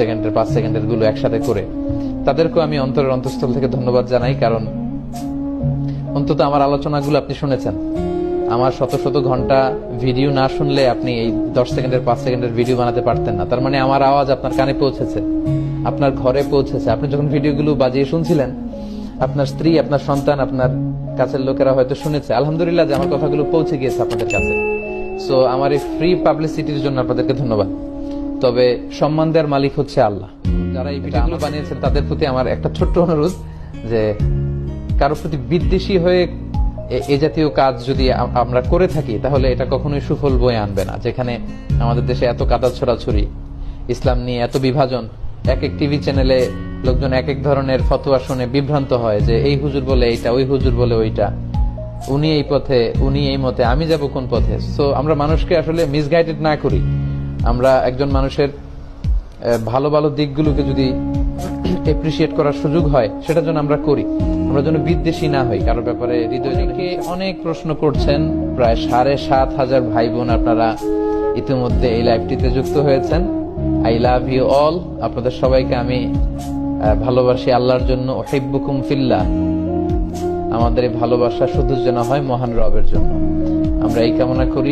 সেকেন্ডের 5 সেকেন্ডের গুলো একসাথে করে তাদেরকেও আমি অন্তরের অন্তঃস্থল থেকে ধন্যবাদ জানাই। কারণ অন্তত আমার আলোচনাগুলো আপনি শুনেছেন। আমার শত শত ঘন্টা ভিডিও না শুনলে আপনি এই 10 সেকেন্ডের 5 সেকেন্ডের ভিডিও বানাতে পারতেন না। তার মানে আমার আওয়াজ আপনার কানে পৌঁছেছে, আপনার ঘরে পৌঁছেছে। আপনি যখন ভিডিওগুলো বাজিয়ে শুনছিলেন, আপনার স্ত্রী, আপনার সন্তান, আপনার কাছের লোকেরা হয়তো শুনেছে। আলহামদুলিল্লাহ যে আমার কথাগুলো পৌঁছে গিয়েছে আপনাদের কাছে। সো আমার এই ফ্রি পাবলিসিটির জন্য আপনাদেরকে ধন্যবাদ। তবে সম্মান দেওয়ার মালিক হচ্ছে আল্লাহ। যারা এই ভিডিওগুলো বানিয়েছেন তাদের প্রতি আমার একটা ছোট্ট অনুরোধ, যে কারোর প্রতি বিদ্বেষী হয়ে এ জাতীয় কাজ যদি আমরা করে থাকি তাহলে এটা কখনোই সুফল বয়ে আনবে না। যেখানে আমাদের দেশে এত কাদা ছড়াছড়ি, ইসলাম নিয়ে এত বিভাজন, এক এক টিভি চ্যানেলে লোকজন এক এক ধরনের ফতোয়া শুনে বিভ্রান্ত হয় যে এই হুজুর বলে এইটা, ওই হুজুর বলে ওইটা, উনি এই পথে, উনি এই মতে, আমি যাব কোন পথে। সো আমরা মানুষকে আসলে মিসগাইডেড না করি। আমরা একজন মানুষের ভালো ভালো দিকগুলোকে যদি এপ্রিসিয়েট করার সুযোগ হয় সেটার জন্য আমরা করি। আমরা যেন বিদ্বেষী না হই কারোর ব্যাপারে। হৃদয়কে অনেক প্রশ্ন করছেন, প্রায় 7,500 ভাই বোন আপনারা ইতিমধ্যে এই লাইভটিতে যুক্ত হয়েছেন। I love you all. আপনাদের সবাইকে আমি ভালোবাসি আল্লাহর জন্য। উহিব্বুকুম ফিল্লাহ। আমাদের এই ভালোবাসা শুধু যেন হয় মহান রবের জন্য। আমরা এই কামনা করি।